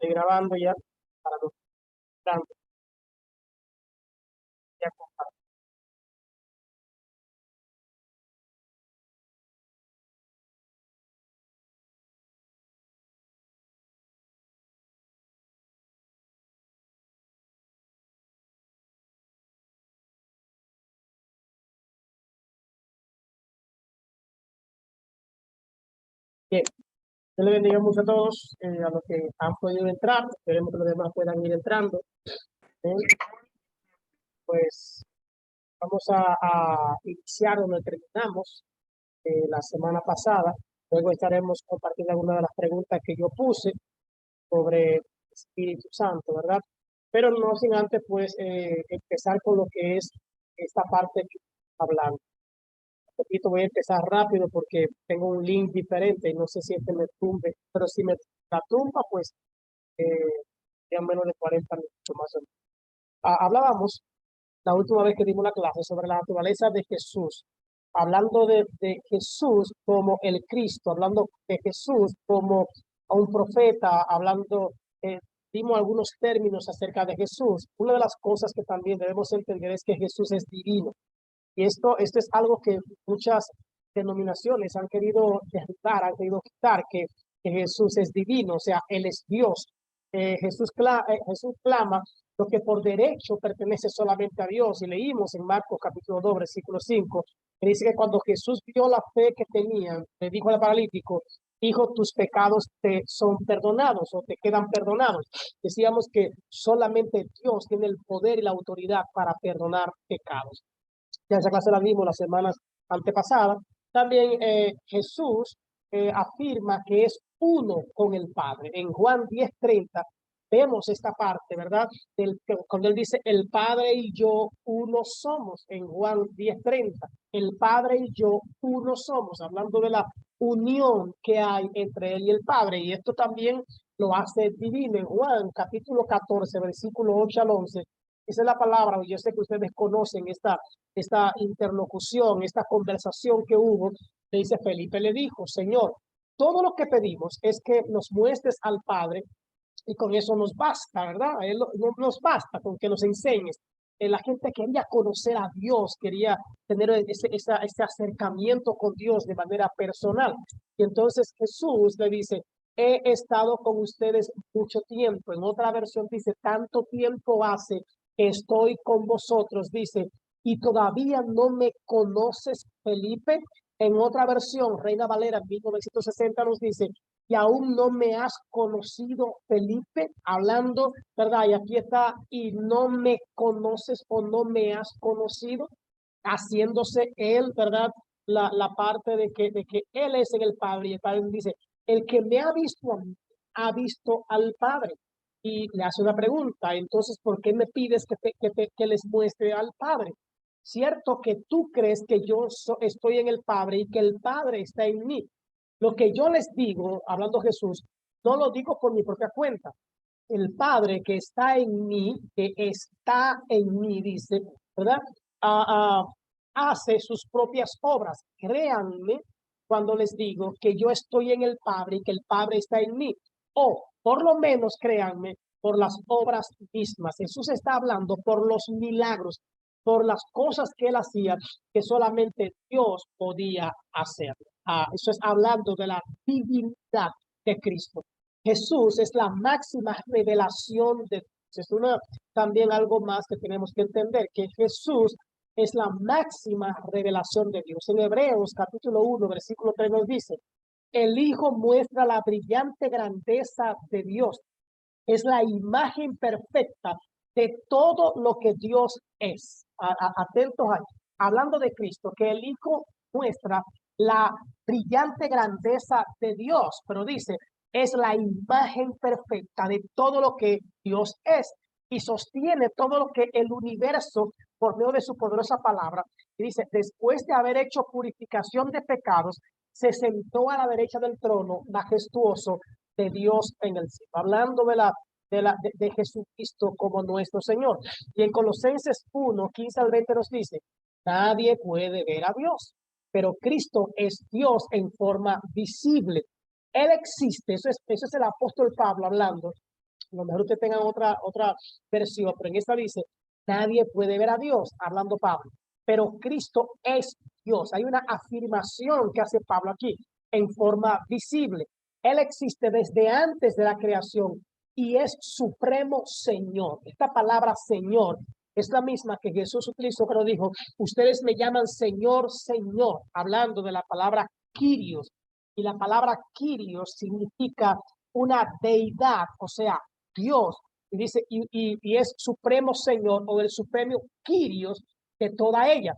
Estoy grabando ya para los grandes. Ya comparto. Bien, yo le bendiga mucho a todos, a los que han podido entrar. Esperemos que los demás puedan ir entrando. Bien, pues vamos a iniciar donde terminamos la semana pasada. Luego estaremos compartiendo algunas de las preguntas que yo puse sobre Espíritu Santo, ¿verdad? Pero no sin antes, pues, empezar con lo que es esta parte que hablando. Un poquito voy a empezar rápido porque tengo un link diferente y no sé si este me tumbe, pero si me la tumba, pues, eh, ya menos de 40 minutos más o menos. Hablábamos la última vez que dimos la clase sobre la naturaleza de Jesús, hablando de Jesús como el Cristo, hablando de Jesús como a un profeta, hablando, dimos algunos términos acerca de Jesús. Una de las cosas que también debemos entender es que Jesús es divino. Y esto es algo que muchas denominaciones han querido derribar, han querido quitar, que Jesús es divino, o sea, Él es Dios. Jesús clama lo que por derecho pertenece solamente a Dios. Y leímos en Marcos capítulo 2, versículo 5, que dice que cuando Jesús vio la fe que tenían, le dijo al paralítico, hijo, tus pecados te son perdonados o te quedan perdonados. Decíamos que solamente Dios tiene el poder y la autoridad para perdonar pecados. Ya esa clase la vimos las semanas antepasadas. También Jesús afirma que es uno con el Padre. En Juan 10:30 vemos esta parte, ¿verdad? Cuando él dice, el Padre y yo uno somos, en Juan 10:30, el Padre y yo uno somos, hablando de la unión que hay entre él y el Padre. Y esto también lo hace divino en Juan capítulo 14, versículo 8 al 11. Esa es la palabra, yo sé que ustedes conocen esta interlocución, esta conversación que hubo. Le dice Felipe, le dijo, Señor, todo lo que pedimos es que nos muestres al Padre y con eso nos basta, ¿verdad? Él no nos basta con que nos enseñes. La gente quería conocer a Dios, quería tener ese acercamiento con Dios de manera personal. Y entonces Jesús le dice, he estado con ustedes mucho tiempo. En otra versión dice, tanto tiempo hace que estoy con vosotros, dice, y todavía no me conoces, Felipe. En otra versión, Reina Valera, 1960, nos dice, y aún no me has conocido, Felipe, hablando, ¿verdad? Y aquí está, y no me conoces o no me has conocido, haciéndose él, ¿verdad? La parte de que él es en el Padre, y el Padre dice, el que me ha visto a mí, ha visto al Padre. Y le hace una pregunta, entonces, ¿por qué me pides que les muestre al Padre? Cierto que tú crees que yo estoy en el Padre y que el Padre está en mí. Lo que yo les digo, hablando Jesús, no lo digo por mi propia cuenta. El Padre que está en mí, dice, ¿verdad? Ah, hace sus propias obras. Créanme cuando les digo que yo estoy en el Padre y que el Padre está en mí. O por lo menos créanme por las obras mismas. Jesús está hablando por los milagros, por las cosas que él hacía que solamente Dios podía hacer. Eso es hablando de la divinidad de Cristo. Jesús es la máxima revelación de Dios. Es también algo más que tenemos que entender, que Jesús es la máxima revelación de Dios. En Hebreos capítulo 1, versículo 3 nos dice, el Hijo muestra la brillante grandeza de Dios. Es la imagen perfecta de todo lo que Dios es. Atentos ahí. Hablando de Cristo, que el Hijo muestra la brillante grandeza de Dios, pero dice, es la imagen perfecta de todo lo que Dios es y sostiene todo lo que el universo por medio de su poderosa palabra. Y dice, después de haber hecho purificación de pecados, se sentó a la derecha del trono majestuoso de Dios en el cielo, hablando de Jesucristo como nuestro Señor. Y en Colosenses 1, 15 al 20 nos dice, nadie puede ver a Dios, pero Cristo es Dios en forma visible. Él existe, eso es el apóstol Pablo hablando, A lo mejor ustedes tengan otra versión, pero en esta dice, nadie puede ver a Dios, hablando Pablo, pero Cristo es Dios. Hay una afirmación que hace Pablo aquí en forma visible. Él existe desde antes de la creación y es supremo Señor. Esta palabra Señor es la misma que Jesús utilizó cuando dijo, ustedes me llaman Señor, Señor, hablando de la palabra Kyrios. Y la palabra Kyrios significa una deidad, o sea, Dios. Y dice, y es supremo Señor o el supremo Kyrios de toda ella.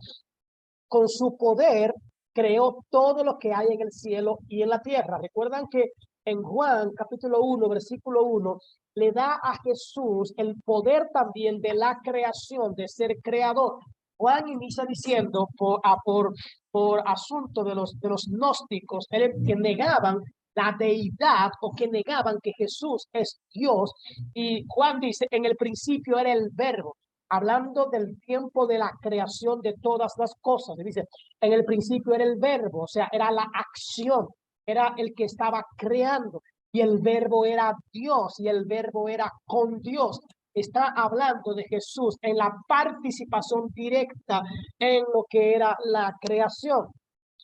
Con su poder creó todo lo que hay en el cielo y en la tierra. Recuerdan que en Juan capítulo 1, versículo 1, le da a Jesús el poder también de la creación, de ser creador. Juan inicia diciendo por asunto de los gnósticos que negaban la deidad o que negaban que Jesús es Dios. Y Juan dice, en el principio era el verbo, hablando del tiempo de la creación de todas las cosas. Dice, en el principio era el verbo, o sea, era la acción, era el que estaba creando, y el verbo era Dios, y el verbo era con Dios. Está hablando de Jesús en la participación directa en lo que era la creación.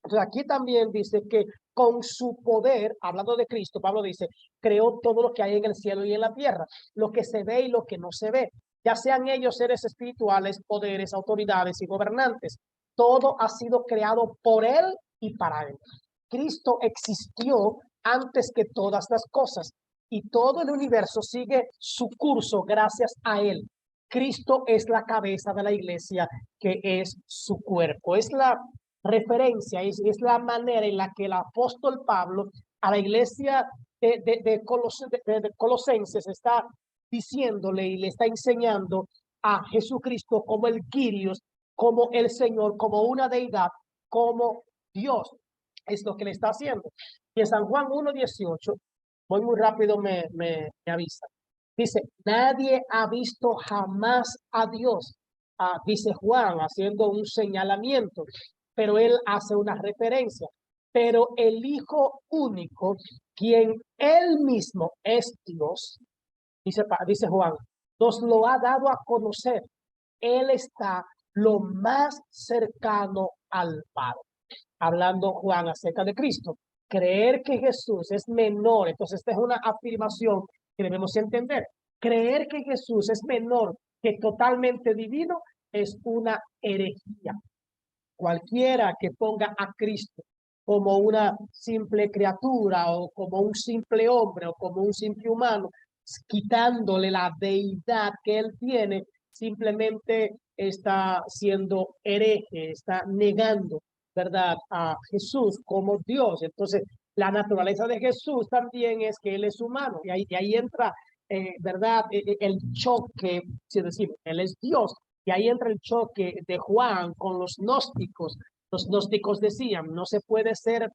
Entonces aquí también dice que con su poder, hablando de Cristo, Pablo dice, creó todo lo que hay en el cielo y en la tierra, lo que se ve y lo que no se ve, ya sean ellos seres espirituales, poderes, autoridades y gobernantes. Todo ha sido creado por él y para él. Cristo existió antes que todas las cosas y todo el universo sigue su curso gracias a él. Cristo es la cabeza de la iglesia, que es su cuerpo. Es la referencia, es la manera en la que el apóstol Pablo a la iglesia de Colosenses está diciéndole y le está enseñando a Jesucristo como el Kyrios, como el Señor, como una deidad, como Dios. Es lo que le está haciendo. Y en San Juan 1:18, voy muy rápido, me avisa. Dice, nadie ha visto jamás a Dios. Dice Juan, haciendo un señalamiento, pero él hace una referencia. Pero el Hijo único, quien él mismo es Dios, dice Juan, nos lo ha dado a conocer. Él está lo más cercano al Padre. Hablando Juan acerca de Cristo. Creer que Jesús es menor, entonces esta es una afirmación que debemos entender. Creer que Jesús es menor que totalmente divino es una herejía. Cualquiera que ponga a Cristo como una simple criatura o como un simple hombre o como un simple humano, quitándole la deidad que él tiene, simplemente está siendo hereje, está negando, ¿verdad?, a Jesús como Dios. Entonces, la naturaleza de Jesús también es que él es humano y ahí entra, ¿verdad?, el choque, si decimos, él es Dios. Y ahí entra el choque de Juan con los gnósticos. Los gnósticos decían, no se puede ser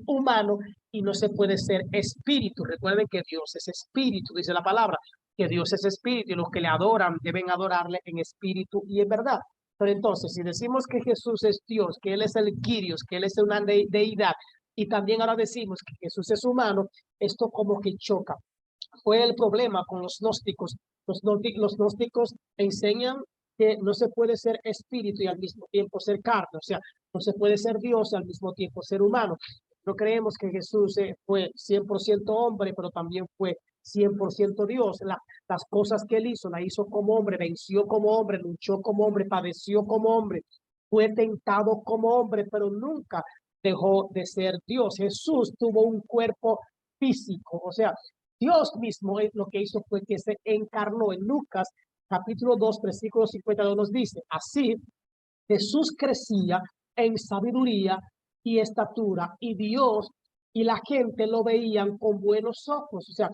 humano y no se puede ser espíritu. Recuerden que Dios es espíritu, dice la palabra, que Dios es espíritu y los que le adoran deben adorarle en espíritu y en verdad. Pero entonces, si decimos que Jesús es Dios, que Él es el Kyrios, que Él es una deidad, y también ahora decimos que Jesús es humano, esto como que choca. Fue el problema con los gnósticos. Los gnósticos enseñan que no se puede ser espíritu y al mismo tiempo ser carne, o sea, no se puede ser Dios y al mismo tiempo ser humano. No creemos que Jesús fue 100% hombre, pero también fue 100% Dios. Las cosas que él hizo, la hizo como hombre, venció como hombre, luchó como hombre, padeció como hombre, fue tentado como hombre, pero nunca dejó de ser Dios. Jesús tuvo un cuerpo físico, o sea, Dios mismo lo que hizo fue que se encarnó. En Lucas capítulo 2, versículo 52 nos dice, así Jesús crecía en sabiduría y estatura y Dios y la gente lo veían con buenos ojos. O sea,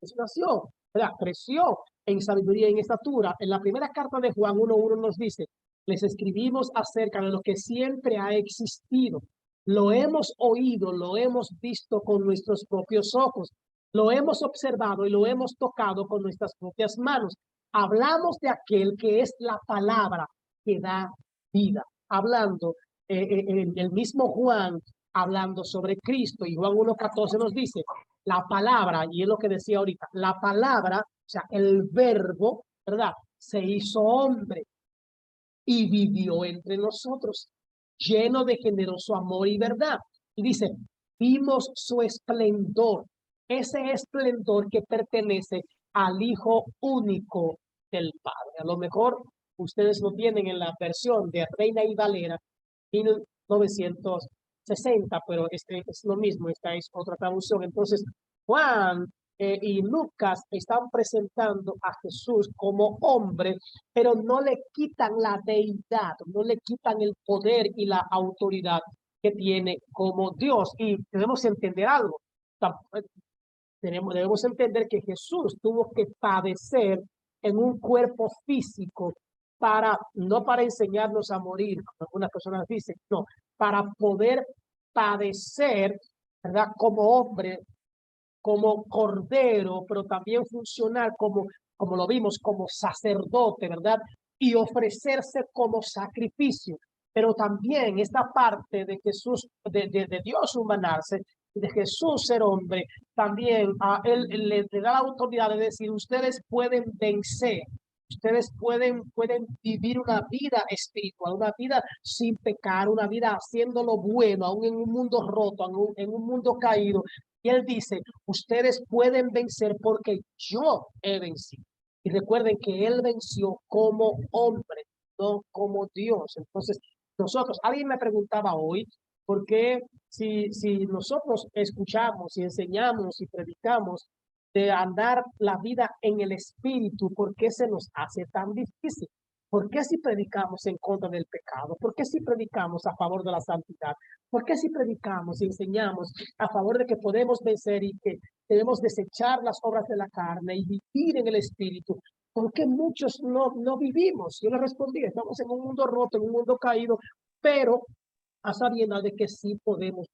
Jesús nació, ¿verdad?, creció en sabiduría y en estatura. En la primera carta de Juan 1:1 nos dice, les escribimos acerca de lo que siempre ha existido. Lo hemos oído, lo hemos visto con nuestros propios ojos. Lo hemos observado y lo hemos tocado con nuestras propias manos. Hablamos de aquel que es la palabra que da vida. Hablando, el mismo Juan, hablando sobre Cristo, y Juan 1:14 nos dice, la palabra, y es lo que decía ahorita, la palabra sea, el verbo, ¿verdad? Se hizo hombre y vivió entre nosotros, lleno de generoso amor y verdad. Y dice, vimos su esplendor, ese esplendor que pertenece al Hijo único del Padre. A lo mejor ustedes lo tienen en la versión de Reina y Valera, 1960, pero este es lo mismo, esta es otra traducción. Entonces, Juan y Lucas están presentando a Jesús como hombre, pero no le quitan la deidad, no le quitan el poder y la autoridad que tiene como Dios. Y debemos entender algo. Debemos entender que Jesús tuvo que padecer en un cuerpo físico para, no para enseñarnos a morir, como algunas personas dicen, no, para poder padecer, ¿verdad? Como hombre, como cordero, pero también funcionar como lo vimos, como sacerdote, ¿verdad? Y ofrecerse como sacrificio. Pero también esta parte de Jesús, de Dios humanarse, de Jesús ser hombre, también a él le da la autoridad de decir, ustedes pueden vencer. Ustedes pueden vivir una vida espiritual, una vida sin pecar, una vida haciendo lo bueno, aún en un mundo roto, en un mundo caído. Y él dice, ustedes pueden vencer porque yo he vencido. Y recuerden que él venció como hombre, no como Dios. Entonces, nosotros, alguien me preguntaba hoy, ¿por qué si nosotros escuchamos y enseñamos y predicamos de andar la vida en el espíritu, por qué se nos hace tan difícil? ¿Por qué si predicamos en contra del pecado? ¿Por qué si predicamos a favor de la santidad? ¿Por qué si predicamos y enseñamos a favor de que podemos vencer y que debemos desechar las obras de la carne y vivir en el espíritu? ¿Por qué muchos no vivimos? Yo le respondí, estamos en un mundo roto, en un mundo caído, pero a sabiendas de que sí podemos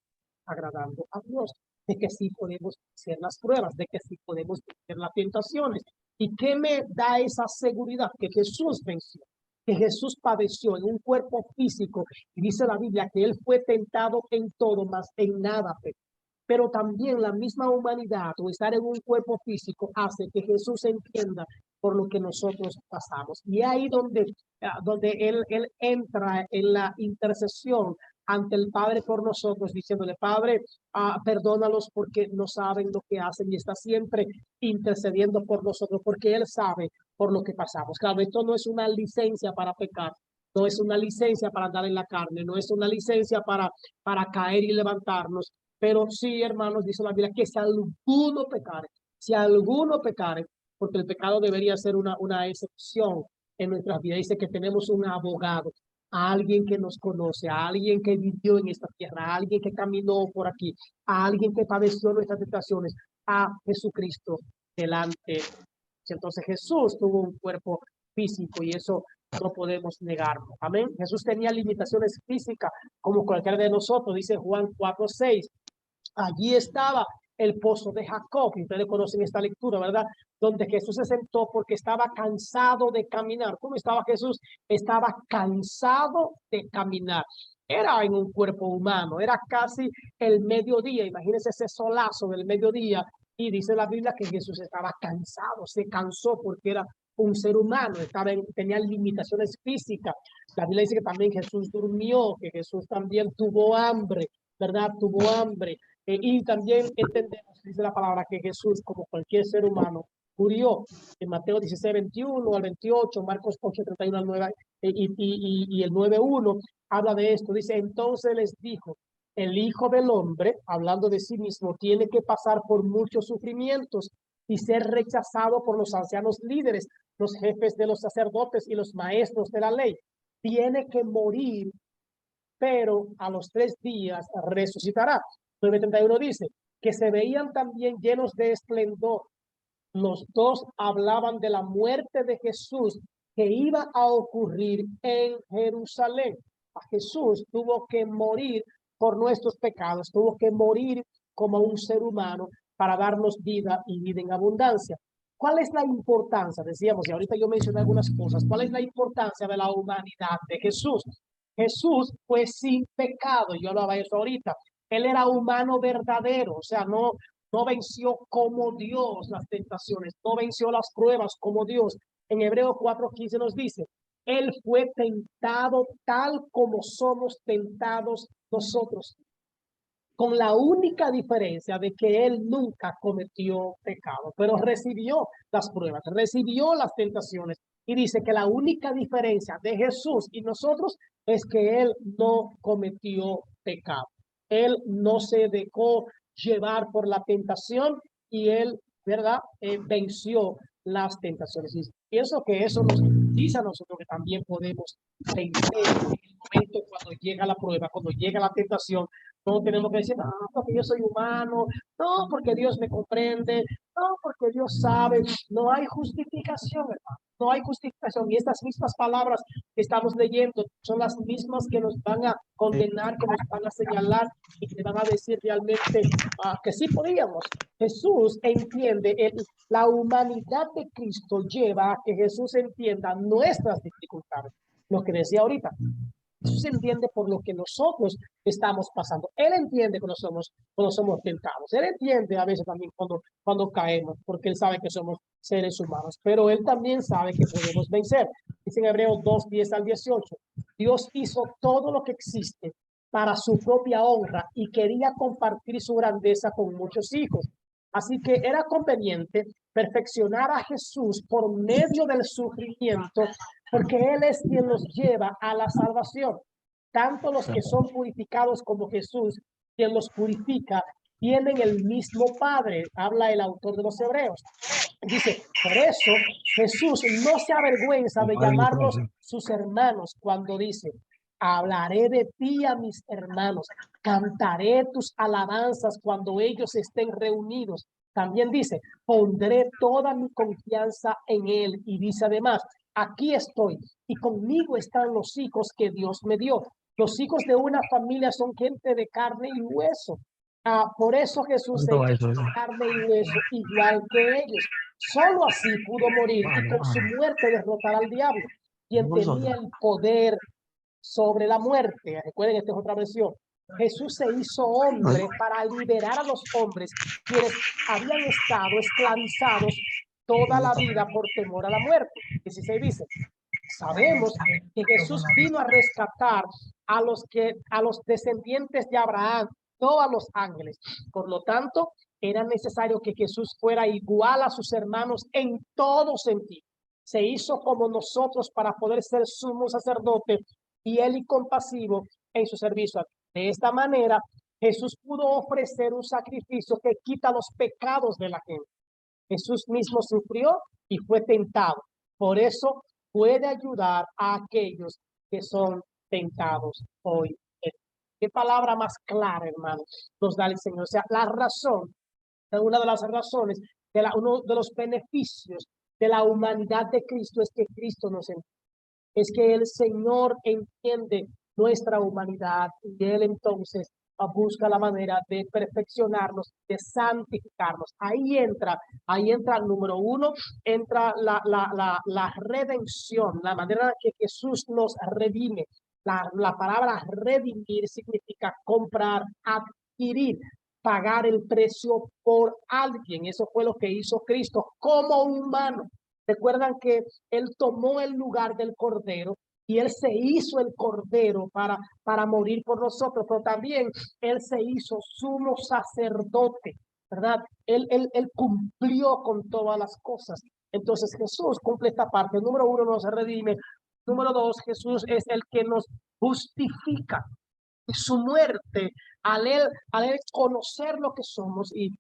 agradando a Dios, de que sí podemos hacer las pruebas, de que sí podemos hacer las tentaciones. ¿Y qué me da esa seguridad? Que Jesús venció, que Jesús padeció en un cuerpo físico. Y dice la Biblia que él fue tentado en todo, mas en nada pecó. Pero también la misma humanidad o estar en un cuerpo físico hace que Jesús entienda por lo que nosotros pasamos. Y ahí donde él entra en la intercesión ante el Padre por nosotros, diciéndole, Padre, perdónalos porque no saben lo que hacen, y está siempre intercediendo por nosotros porque Él sabe por lo que pasamos. Claro, esto no es una licencia para pecar, no es una licencia para andar en la carne, no es una licencia para caer y levantarnos, pero sí, hermanos, dice la Biblia, que si alguno pecare, porque el pecado debería ser una excepción en nuestras vidas. Dice que tenemos un abogado, a alguien que nos conoce, a alguien que vivió en esta tierra, a alguien que caminó por aquí, a alguien que padeció nuestras tentaciones, a Jesucristo delante. Entonces Jesús tuvo un cuerpo físico y eso no podemos negarlo. Amén. Jesús tenía limitaciones físicas como cualquiera de nosotros, dice Juan 4:6. Allí estaba el pozo de Jacob, y ustedes conocen esta lectura, ¿verdad? Donde Jesús se sentó porque estaba cansado de caminar. ¿Cómo estaba Jesús? Estaba cansado de caminar. Era en un cuerpo humano, era casi el mediodía. Imagínense ese solazo del mediodía. Y dice la Biblia que Jesús estaba cansado, se cansó porque era un ser humano, tenía limitaciones físicas. La Biblia dice que también Jesús durmió, que Jesús también tuvo hambre, ¿verdad? Tuvo hambre. Y también entendemos, dice la palabra, que Jesús, como cualquier ser humano, murió en Mateo 16:21 al 28, Marcos 8:31 al 9, y el 9:1 habla de esto. Dice, entonces les dijo, el Hijo del Hombre, hablando de sí mismo, tiene que pasar por muchos sufrimientos y ser rechazado por los ancianos líderes, los jefes de los sacerdotes y los maestros de la ley. Tiene que morir, pero a los 3 días resucitará. 9:31 dice que se veían también llenos de esplendor. Los dos hablaban de la muerte de Jesús que iba a ocurrir en Jerusalén. A Jesús tuvo que morir por nuestros pecados, tuvo que morir como un ser humano para darnos vida y vida en abundancia. ¿Cuál es la importancia? Decíamos, y ahorita yo mencioné algunas cosas. ¿Cuál es la importancia de la humanidad de Jesús? Jesús fue sin pecado, yo hablaba de eso ahorita. Él era humano verdadero, o sea, no venció como Dios las tentaciones, no venció las pruebas como Dios. En Hebreos 4:15 nos dice, Él fue tentado tal como somos tentados nosotros, con la única diferencia de que Él nunca cometió pecado, pero recibió las pruebas, recibió las tentaciones. Y dice que la única diferencia de Jesús y nosotros es que Él no cometió pecado. Él no se dejó llevar por la tentación y Él, ¿verdad? Venció las tentaciones. Y pienso que eso nos dice a nosotros que también podemos vencer en el momento cuando llega la prueba, cuando llega la tentación. No tenemos que decir, no, porque yo soy humano, no, porque Dios me comprende, no, porque Dios sabe. No hay justificación, hermano. No hay justificación. Y estas mismas palabras que estamos leyendo son las mismas que nos van a condenar, que nos van a señalar y que van a decir realmente que sí podíamos. Jesús entiende, la humanidad de Cristo lleva a que Jesús entienda nuestras dificultades. Lo que decía ahorita, Jesús entiende por lo que nosotros estamos pasando. Él entiende cuando somos tentados. Él entiende a veces también cuando caemos, porque Él sabe que somos seres humanos. Pero Él también sabe que podemos vencer. Dice en Hebreos 2:10-18. Dios hizo todo lo que existe para su propia honra y quería compartir su grandeza con muchos hijos. Así que era conveniente perfeccionar a Jesús por medio del sufrimiento, porque Él es quien nos lleva a la salvación. Tanto los que son purificados como Jesús, quien los purifica, tienen el mismo Padre, habla el autor de los Hebreos. Dice, por eso Jesús no se avergüenza de llamarlos sus hermanos cuando dice, hablaré de ti a mis hermanos, cantaré tus alabanzas cuando ellos estén reunidos. También dice, pondré toda mi confianza en Él. Y dice además, aquí estoy y conmigo están los hijos que Dios me dio. Los hijos de una familia son gente de carne y hueso. Por eso Jesús se hizo carne y hueso igual que ellos. Solo así pudo morir y con su muerte derrotar al diablo, quien tenía el poder sobre la muerte. Recuerden, esta es otra versión. Jesús se hizo hombre para liberar a los hombres quienes habían estado esclavizados toda la vida por temor a la muerte. 16 dice, sabemos que Jesús vino a rescatar a los descendientes de Abraham, no a los ángeles. Por lo tanto, era necesario que Jesús fuera igual a sus hermanos en todo sentido. Se hizo como nosotros para poder ser sumo sacerdote fiel y compasivo en su servicio. De esta manera, Jesús pudo ofrecer un sacrificio que quita los pecados de la gente. Jesús mismo sufrió y fue tentado. Por eso puede ayudar a aquellos que son tentados hoy. Qué palabra más clara, hermano, nos da el Señor. O sea, la razón, una de las razones, uno de los beneficios de la humanidad de Cristo es que Cristo nos entiende. Es que el Señor entiende nuestra humanidad y Él entonces busca la manera de perfeccionarnos, de santificarnos. Ahí entra número uno, entra la redención, la manera en que Jesús nos redime. La palabra redimir significa comprar, adquirir, pagar el precio por alguien. Eso fue lo que hizo Cristo como humano. Recuerdan que Él tomó el lugar del Cordero y Él se hizo el Cordero para morir por nosotros, pero también Él se hizo sumo sacerdote, ¿verdad? Él cumplió con todas las cosas. Entonces Jesús cumple esta parte. Número uno, nos redime. Número dos, Jesús es el que nos justifica. Su muerte, al él conocer lo que somos y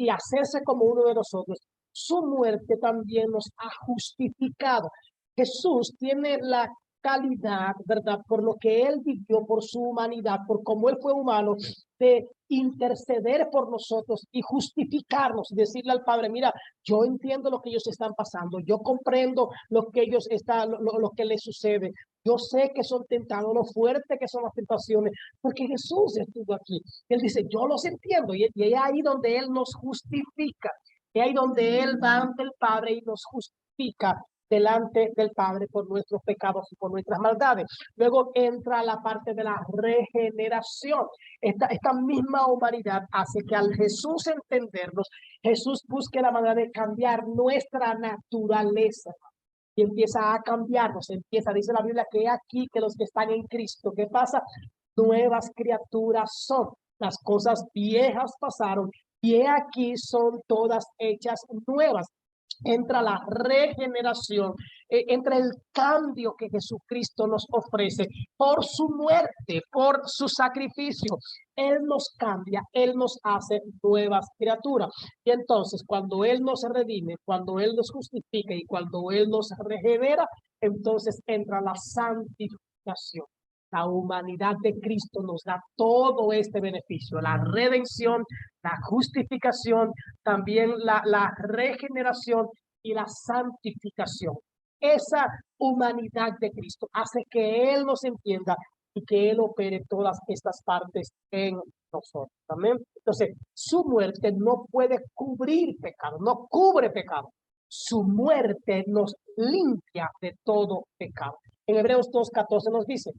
hacerse como uno de nosotros, su muerte también nos ha justificado. Jesús tiene la calidad, ¿verdad? Por lo que Él vivió, por su humanidad, por cómo Él fue humano, de interceder por nosotros y justificarnos, decirle al Padre, mira, yo entiendo lo que ellos están pasando, yo comprendo lo que ellos están, lo que les sucede, yo sé que son tentados, lo fuerte que son las tentaciones, porque Jesús estuvo aquí. Él dice, yo los entiendo, y es ahí donde Él nos justifica. Y ahí donde Él va ante el Padre y nos justifica delante del Padre por nuestros pecados y por nuestras maldades. Luego entra la parte de la regeneración. Esta misma humanidad hace que al Jesús entendernos, Jesús busque la manera de cambiar nuestra naturaleza. Y empieza a cambiarnos, dice la Biblia, que aquí que los que están en Cristo, ¿qué pasa? Nuevas criaturas son. Las cosas viejas pasaron y aquí son todas hechas nuevas. Entra la regeneración, entra el cambio que Jesucristo nos ofrece por su muerte, por su sacrificio. Él nos cambia, Él nos hace nuevas criaturas. Y entonces, cuando Él nos redime, cuando Él nos justifica y cuando Él nos regenera, entonces entra la santificación. La humanidad de Cristo nos da todo este beneficio, la redención, la justificación, también la regeneración y la santificación. Esa humanidad de Cristo hace que Él nos entienda y que Él opere todas estas partes en nosotros. Amén. Entonces, su muerte no puede cubrir pecado, no cubre pecado. Su muerte nos limpia de todo pecado. En Hebreos 2:14 nos dice: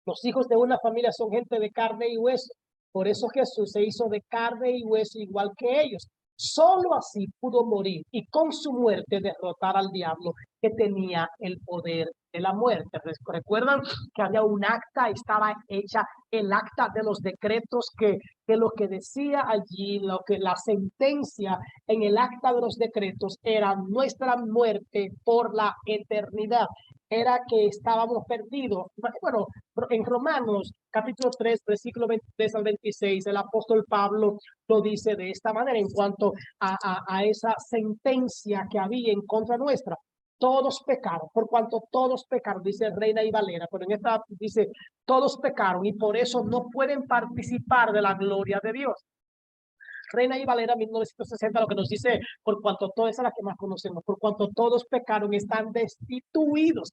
los hijos de una familia son gente de carne y hueso. Por eso Jesús se hizo de carne y hueso igual que ellos. Solo así pudo morir y con su muerte derrotar al diablo, que tenía el poder de la muerte. Recuerdan que había un acta, estaba hecha el acta de los decretos, que lo que decía allí, lo que la sentencia en el acta de los decretos era nuestra muerte por la eternidad. Era que estábamos perdidos. Bueno, en Romanos capítulo 3, versículo 23 al 26, el apóstol Pablo lo dice de esta manera en cuanto a esa sentencia que había en contra nuestra. Todos pecaron, por cuanto todos pecaron, dice Reina y Valera, pero en esta dice, todos pecaron y por eso no pueden participar de la gloria de Dios. Reina y Valera 1960 lo que nos dice, por cuanto todas, esa es la que más conocemos, por cuanto todos pecaron, están destituidos,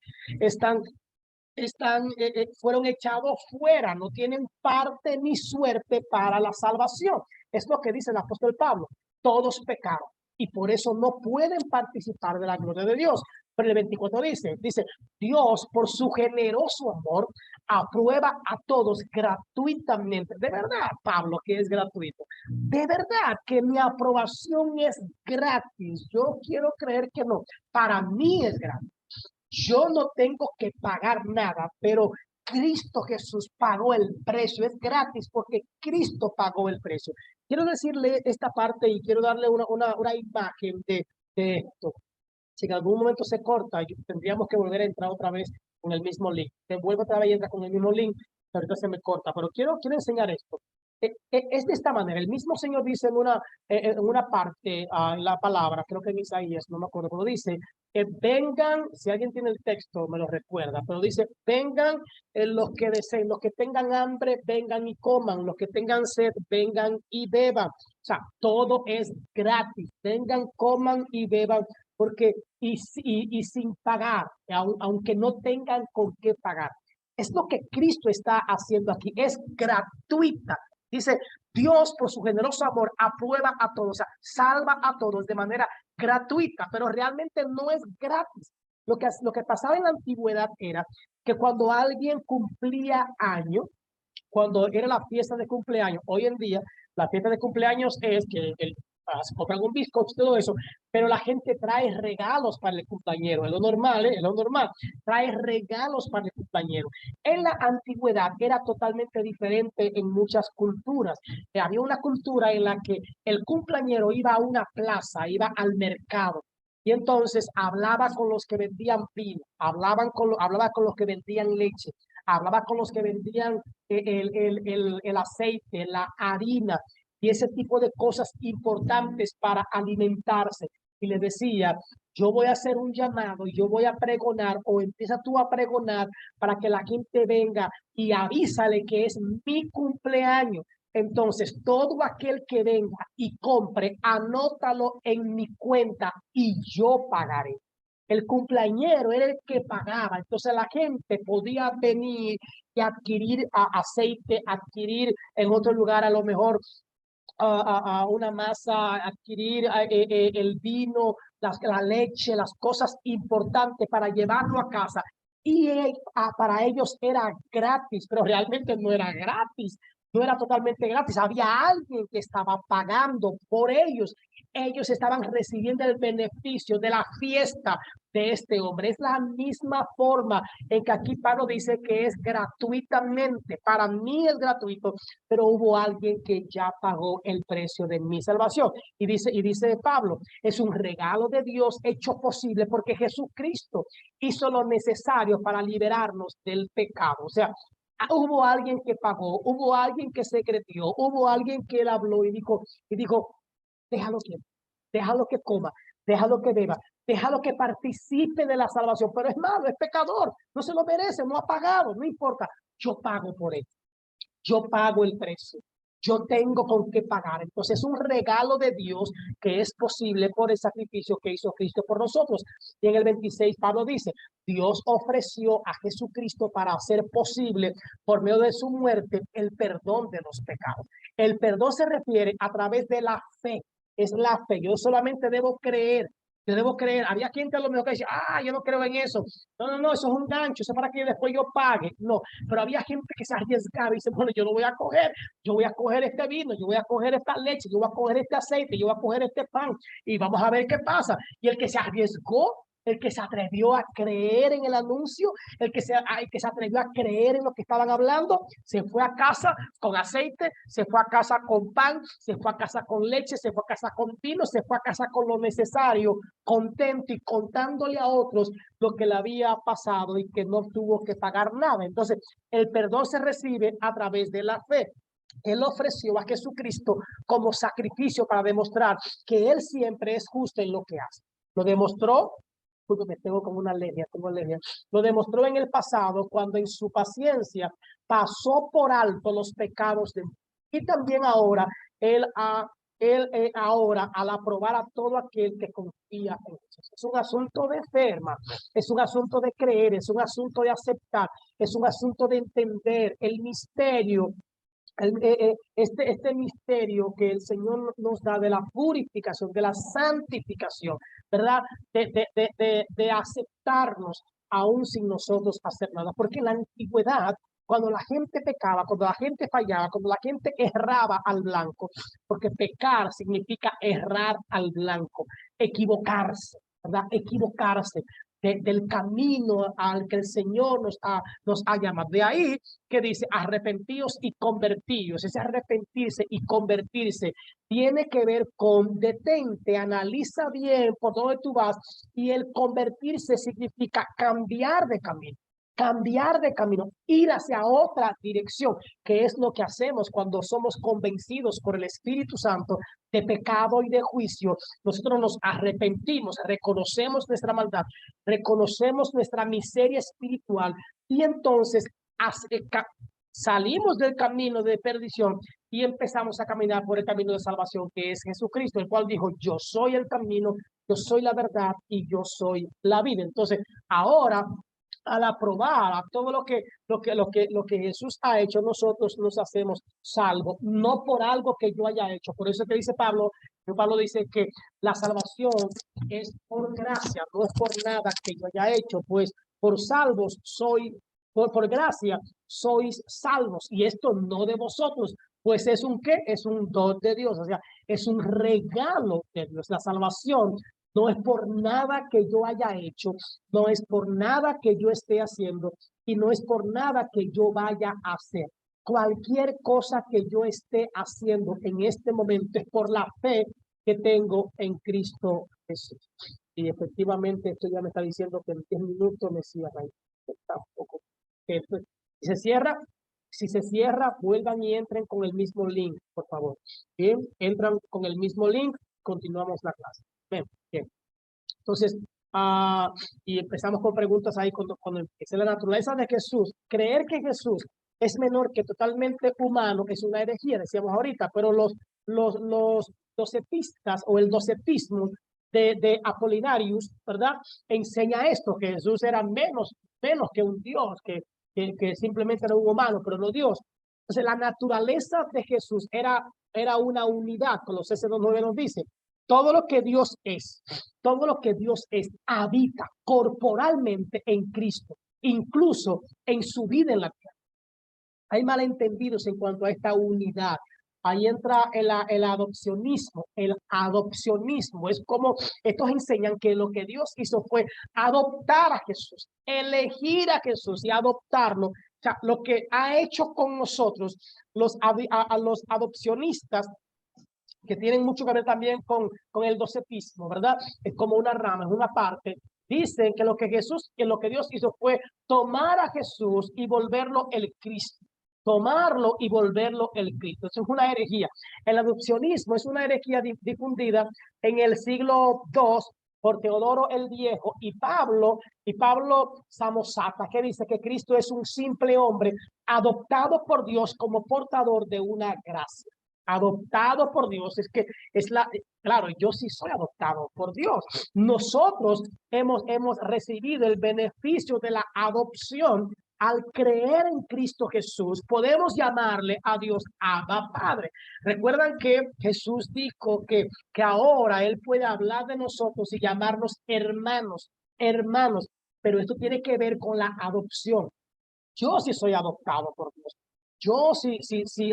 fueron echados fuera, no tienen parte ni suerte para la salvación. Es lo que dice el apóstol Pablo. Todos pecaron y por eso no pueden participar de la gloria de Dios. Pero el 24 dice, Dios por su generoso amor aprueba a todos gratuitamente. De verdad, Pablo, que es gratuito. De verdad que mi aprobación es gratis. Yo quiero creer que no. Para mí es gratis. Yo no tengo que pagar nada, pero Cristo Jesús pagó el precio. Es gratis porque Cristo pagó el precio. Quiero decirle esta parte y quiero darle una imagen de esto. Si en algún momento se corta, tendríamos que volver a entrar otra vez con el mismo link. Te vuelvo otra vez y entra con el mismo link, pero ahorita se me corta. Pero quiero enseñar esto. Es de esta manera. El mismo Señor dice en una parte, en la palabra, creo que en Isaías, no me acuerdo, pero dice, vengan, si alguien tiene el texto, me lo recuerda, pero dice, vengan los que deseen, los que tengan hambre, vengan y coman, los que tengan sed, vengan y beban. O sea, todo es gratis. Vengan, coman y beban, porque, y sin pagar, aunque no tengan con qué pagar. Es lo que Cristo está haciendo aquí, es gratuita. Dice, Dios por su generoso amor aprueba a todos, o sea, salva a todos de manera gratuita, pero realmente no es gratis. Lo que pasaba en la antigüedad era que cuando alguien cumplía año, cuando era la fiesta de cumpleaños, hoy en día la fiesta de cumpleaños es que se compran un bizcocho y todo eso, pero la gente trae regalos para el cumpleañero, es lo normal, es lo normal, trae regalos para el cumpleañero. En la antigüedad era totalmente diferente en muchas culturas. Había una cultura en la que el cumpleañero iba a una plaza, iba al mercado, y entonces hablaba con los que vendían vino, hablaba con los que vendían leche, hablaba con los que vendían el aceite, la harina y ese tipo de cosas importantes para alimentarse. Y le decía, yo voy a hacer un llamado, yo voy a pregonar, o empieza tú a pregonar para que la gente venga y avísale que es mi cumpleaños. Entonces, todo aquel que venga y compre, anótalo en mi cuenta y yo pagaré. El cumpleañero era el que pagaba. Entonces la gente podía venir y adquirir aceite, adquirir en otro lugar a lo mejor a una masa, adquirir el vino, la leche, las cosas importantes para llevarlo a casa. Y para ellos era gratis, pero realmente no era gratis, no era totalmente gratis. Había alguien que estaba pagando por ellos. Ellos estaban recibiendo el beneficio de la fiesta de este hombre. Es la misma forma en que aquí Pablo dice que es gratuitamente. Para mí es gratuito, pero hubo alguien que ya pagó el precio de mi salvación. Y dice Pablo, es un regalo de Dios hecho posible porque Jesucristo hizo lo necesario para liberarnos del pecado. O sea, hubo alguien que pagó, hubo alguien que se creyó, hubo alguien que él habló y dijo, déjalo que coma, déjalo que beba, déjalo que participe de la salvación, pero es malo, es pecador, no se lo merece, no ha pagado, no importa, yo pago por él, yo pago el precio, yo tengo con qué pagar. Entonces es un regalo de Dios que es posible por el sacrificio que hizo Cristo por nosotros. Y en el 26 Pablo dice, Dios ofreció a Jesucristo para hacer posible por medio de su muerte el perdón de los pecados. El perdón se refiere a través de la fe, es la fe. Yo solamente debo creer. Yo debo creer. Había gente a lo mejor que decía, yo no creo en eso. No, eso es un gancho, eso es para que después yo pague. No, pero había gente que se arriesgaba y dice, bueno, yo lo voy a coger, yo voy a coger este vino, yo voy a coger esta leche, yo voy a coger este aceite, yo voy a coger este pan y vamos a ver qué pasa. Y el que se arriesgó, el que se atrevió a creer en el anuncio, el que se atrevió a creer en lo que estaban hablando, se fue a casa con aceite, se fue a casa con pan, se fue a casa con leche, se fue a casa con vino, se fue a casa con lo necesario, contento y contándole a otros lo que le había pasado y que no tuvo que pagar nada. Entonces, el perdón se recibe a través de la fe. Él ofreció a Jesucristo como sacrificio para demostrar que Él siempre es justo en lo que hace. Lo demostró, me tengo como una alergia, lo demostró en el pasado cuando en su paciencia pasó por alto los pecados de muchos. Y también ahora, ahora al aprobar a todo aquel que confía en Jesús. Es un asunto de fe, hermano. Es un asunto de creer, es un asunto de aceptar, es un asunto de entender el misterio, este misterio que el Señor nos da de la purificación, de la santificación, ¿verdad? De aceptarnos aún sin nosotros hacer nada. Porque en la antigüedad, cuando la gente pecaba, cuando la gente fallaba, cuando la gente erraba al blanco, porque pecar significa errar al blanco, equivocarse, ¿verdad? Equivocarse del camino al que el Señor nos ha llamado. De ahí que dice arrepentíos y convertíos. Ese arrepentirse y convertirse tiene que ver con detente, analiza bien por dónde tú vas, y el convertirse significa cambiar de camino, ir hacia otra dirección, que es lo que hacemos cuando somos convencidos por el Espíritu Santo de pecado y de juicio. Nosotros nos arrepentimos, reconocemos nuestra maldad, reconocemos nuestra miseria espiritual y entonces salimos del camino de perdición y empezamos a caminar por el camino de salvación que es Jesucristo, el cual dijo, yo soy el camino, yo soy la verdad y yo soy la vida. Entonces, ahora al aprobar a todo lo que Jesús ha hecho, nosotros nos hacemos salvos, no por algo que yo haya hecho. Por eso que dice Pablo dice que la salvación es por gracia, no es por nada que yo haya hecho, pues por salvos por gracia sois salvos, y esto no de vosotros, pues es un ¿qué? Es un don de Dios, o sea, es un regalo de Dios. La salvación no es por nada que yo haya hecho, no es por nada que yo esté haciendo y no es por nada que yo vaya a hacer. Cualquier cosa que yo esté haciendo en este momento es por la fe que tengo en Cristo Jesús. Y efectivamente esto ya me está diciendo que en 10 minutos me cierra. Tampoco. Si se cierra, vuelvan y entren con el mismo link, por favor. Bien, entran con el mismo link, continuamos la clase. Bien, bien. Entonces, y empezamos con preguntas ahí cuando empiece la naturaleza de Jesús. Creer que Jesús es menor que totalmente humano es una herejía, decíamos ahorita, pero los docetistas o el docetismo de Apolinarius, ¿verdad? Enseña esto, que Jesús era menos que un Dios, que simplemente era un humano, pero no Dios. Entonces, la naturaleza de Jesús era una unidad. Colosenses 2:9 nos dice, todo lo que Dios es, todo lo que Dios es, habita corporalmente en Cristo, incluso en su vida en la tierra. Hay malentendidos en cuanto a esta unidad. Ahí entra el adopcionismo. El adopcionismo es como estos enseñan que lo que Dios hizo fue adoptar a Jesús, elegir a Jesús y adoptarlo. O sea, lo que ha hecho con nosotros a los adopcionistas, que tienen mucho que ver también con el docetismo, ¿verdad? Es como una rama, es una parte. Dicen que lo que Dios hizo fue tomar a Jesús y volverlo el Cristo. Tomarlo y volverlo el Cristo. Eso es una herejía. El adopcionismo es una herejía difundida en el siglo II por Teodoro el Viejo y Pablo Samosata, que dice que Cristo es un simple hombre adoptado por Dios como portador de una gracia. Adoptado por Dios, es que claro, yo sí soy adoptado por Dios. Nosotros hemos recibido el beneficio de la adopción al creer en Cristo Jesús. Podemos llamarle a Dios Abba Padre. Recuerdan que Jesús dijo que ahora Él puede hablar de nosotros y llamarnos hermanos, pero esto tiene que ver con la adopción. Yo sí soy adoptado por Dios. Yo sí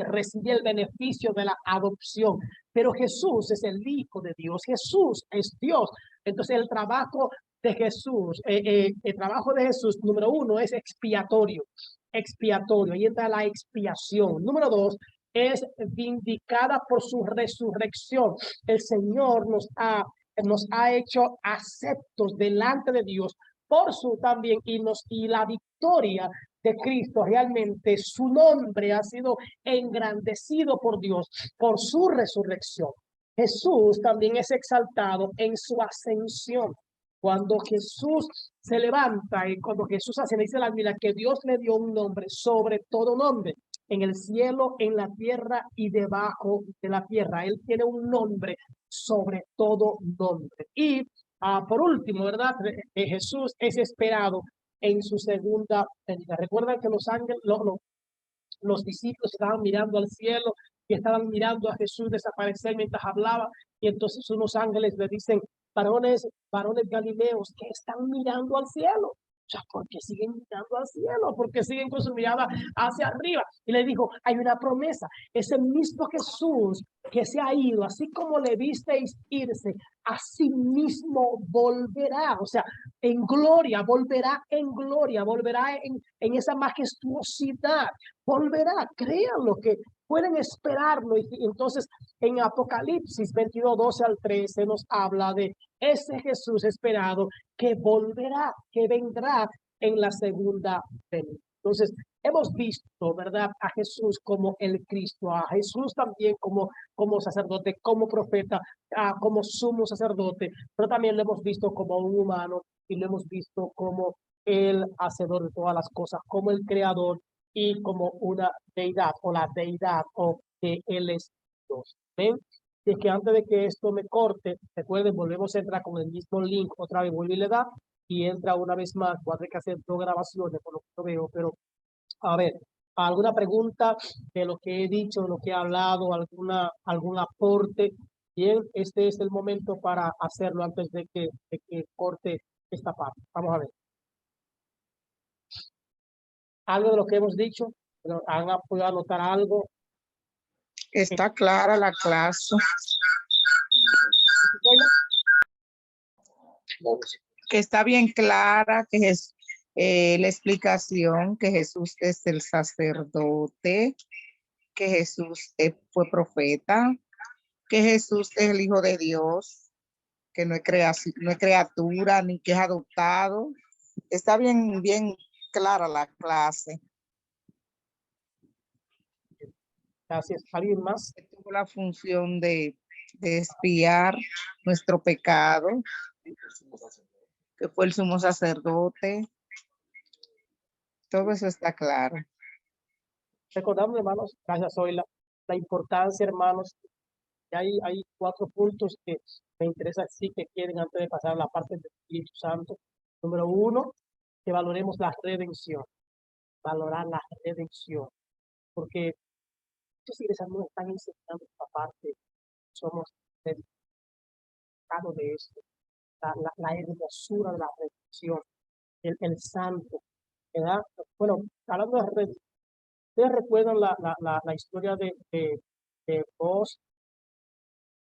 recibí el beneficio de la adopción, pero Jesús es el Hijo de Dios. Jesús es Dios. Entonces el trabajo de Jesús, número uno, es expiatorio. Ahí entra la expiación. Número dos, es vindicada por su resurrección. El Señor nos ha hecho aceptos delante de Dios por su también y la victoria de Cristo, realmente su nombre ha sido engrandecido por Dios por su resurrección. Jesús también es exaltado en su ascensión. Cuando Jesús se levanta y cuando Jesús asciende, dice la Biblia que Dios le dio un nombre sobre todo nombre, en el cielo, en la tierra y debajo de la tierra. Él tiene un nombre sobre todo nombre. Y por último, ¿verdad? Jesús es esperado en su segunda venida. Recuerdan que los ángeles, los discípulos estaban mirando al cielo y estaban mirando a Jesús desaparecer mientras hablaba, y entonces unos ángeles le dicen, varones galileos, que están mirando al cielo. O sea, ¿por qué siguen mirando al cielo? ¿Por qué siguen con su mirada hacia arriba? Y le dijo, hay una promesa, es el mismo Jesús que se ha ido, así como le visteis irse, así mismo volverá. O sea, en gloria, volverá en esa majestuosidad, volverá, créanlo, que pueden esperarlo. Y entonces en Apocalipsis 22:12-13 nos habla de ese Jesús esperado que volverá, que vendrá en la segunda venida. Entonces hemos visto, ¿verdad?, a Jesús como el Cristo, a Jesús también como sacerdote, como profeta, como sumo sacerdote, pero también lo hemos visto como un humano y lo hemos visto como el hacedor de todas las cosas, como el creador y como una deidad o la deidad o que Él es Dios. ¿Ven? Y es que antes de que esto me corte, recuerden, volvemos a entrar con el mismo link, otra vez vuelve y le da y entra una vez más. Voy a tener que hacer 2 grabaciones por lo que yo veo, pero a ver, ¿alguna pregunta de lo que he dicho, de lo que he hablado, algún aporte? Bien, este es el momento para hacerlo antes de que corte esta parte. Vamos a ver. Algo de lo que hemos dicho, ¿han podido anotar algo? Está clara la clase. Que está bien clara, que es la explicación, que Jesús es el sacerdote, que Jesús fue profeta, que Jesús es el Hijo de Dios, que no es criatura, ni que es adoptado. Está bien clara la clase. Gracias. ¿Alguien más? Tuvo la función de expiar nuestro pecado, que fue el sumo sacerdote. Todo eso está claro. Recordamos, hermanos, gracias, Zoila, la importancia, hermanos. Hay 4 puntos que me interesa sí que quieren antes de pasar a la parte del Espíritu Santo. Número 1, que valoremos la redención. Valorar la redención. Porque muchas iglesias no están enseñando esta parte. Somos dedicados de esto, la hermosura de la redención, el santo, ¿verdad? Bueno, hablando de redención, ¿ustedes recuerdan la historia de vos,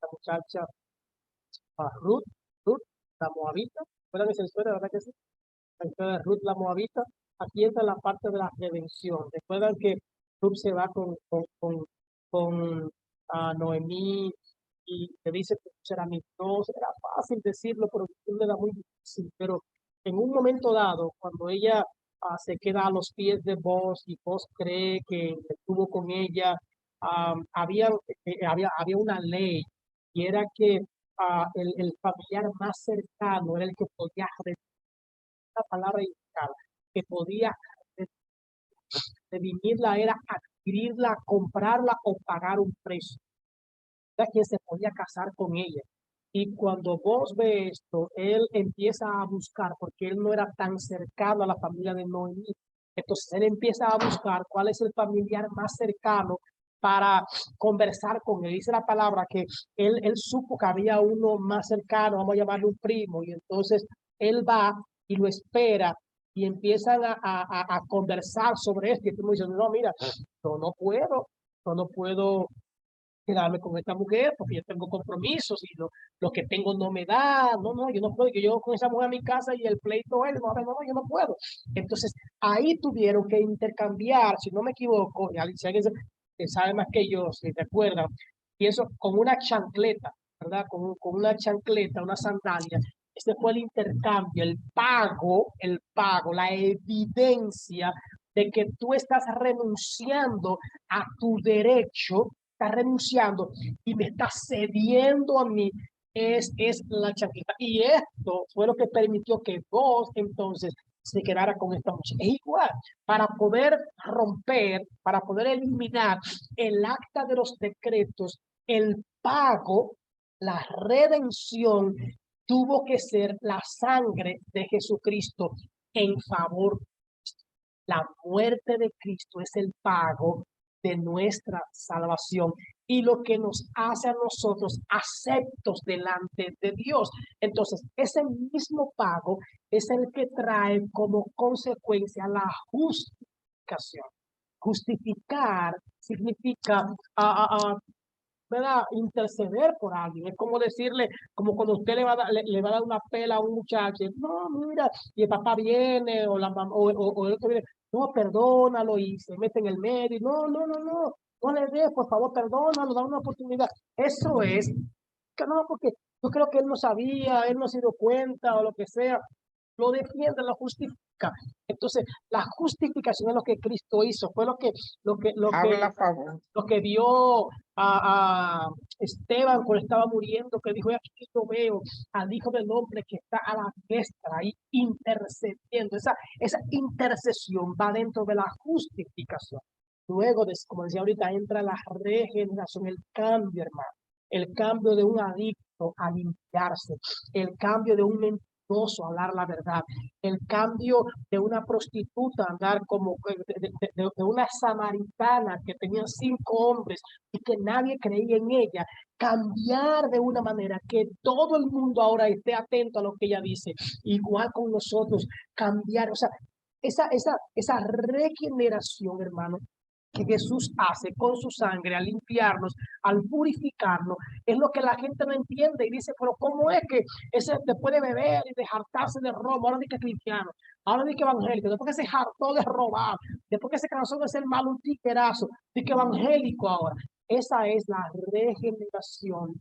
la muchacha Ruth, la moabita? ¿Recuerdan esa historia, verdad que sí? La historia de Ruth, la moabita. Aquí entra la parte de la redención. Recuerdan que Ruth se va con Noemí y le dice que será mi Dios. Era fácil decirlo, pero era muy difícil. Pero en un momento dado, cuando ella se queda a los pies de Boaz y Boaz cree que estuvo con ella, había una ley y era que el familiar más cercano era el que podía la palabra indicada, que podía redimirla era adquirirla, comprarla o pagar un precio. Era quien se podía casar con ella. Y cuando vos ve esto, él empieza a buscar, porque él no era tan cercano a la familia de Noemí. Entonces él empieza a buscar cuál es el familiar más cercano para conversar con él. Dice la palabra que él supo que había uno más cercano, vamos a llamarle un primo, y entonces él va y lo espera y empiezan a conversar sobre esto. Y el primo dice, no, mira, yo no puedo quedarme con esta mujer porque yo tengo compromisos y lo que tengo no me da, no, yo no puedo, que yo con esa mujer a mi casa y el pleito él, no, yo no puedo. Entonces, ahí tuvieron que intercambiar, si no me equivoco, y si alguien sabe más que yo, si recuerdan, pienso con una chancleta, ¿verdad? Con una chancleta, una sandalia. Este fue el intercambio, el pago, la evidencia de que tú estás renunciando a tu derecho, estás renunciando y me estás cediendo a mí, es la chancleta. Y esto fue lo que permitió que vos entonces se quedara con esta muchacha. Es igual, para poder romper, para poder eliminar el acta de los decretos, el pago, la redención, tuvo que ser la sangre de Jesucristo en favor. La muerte de Cristo es el pago de nuestra salvación y lo que nos hace a nosotros aceptos delante de Dios. Entonces, ese mismo pago es el que trae como consecuencia la justificación. Justificar significa ¿verdad? Interceder por alguien. Es como decirle, como cuando usted le va a dar una pela a un muchacho, no, mira, y el papá viene, o la mamá, o el otro viene, no, perdónalo, y se mete en el medio, no le dé, por favor, perdónalo, da una oportunidad. Eso es, que no, porque yo creo que él no sabía, él no se dio cuenta, o lo que sea, lo defiende, lo justifica. Entonces, la justificación es lo que Cristo hizo, fue Habla a favor. lo que vio a Esteban cuando estaba muriendo, que dijo, aquí yo veo al Hijo del Hombre que está a la diestra ahí intercediendo. Esa intercesión va dentro de la justificación. Luego, como decía ahorita, entra la regeneración, el cambio, hermano. El cambio de un adicto a limpiarse, el cambio de un mentiroso a hablar la verdad, el cambio de una prostituta a andar como de una samaritana que tenía 5 hombres y que nadie creía en ella, cambiar de una manera que todo el mundo ahora esté atento a lo que ella dice, igual con nosotros, cambiar, o sea, esa regeneración, hermano, que Jesús hace con su sangre al limpiarnos, al purificarnos, es lo que la gente no entiende y dice, pero ¿cómo es que ese después de beber y de hartarse de robo, ahora dice que es cristiano, ahora dice que evangélico, después que se hartó de robar, después que se cansó de ser malo un tiquerazo, dice que evangélico ahora? Esa es la regeneración